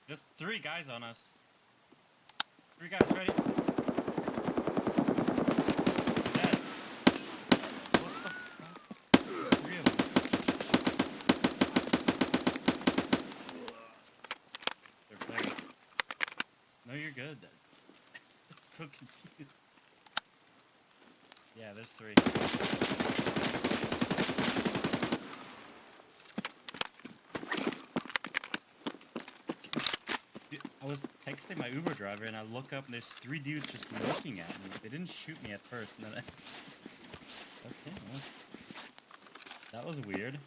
There's 3 guys on us. 3 guys ready. Dead. What the fuck? 3 of them. They're playing. No, you're good. So confused. Yeah, there's 3. Dude, I was texting my Uber driver and I look up and there's 3 dudes just looking at me. They didn't shoot me at first and then okay, well, that was weird.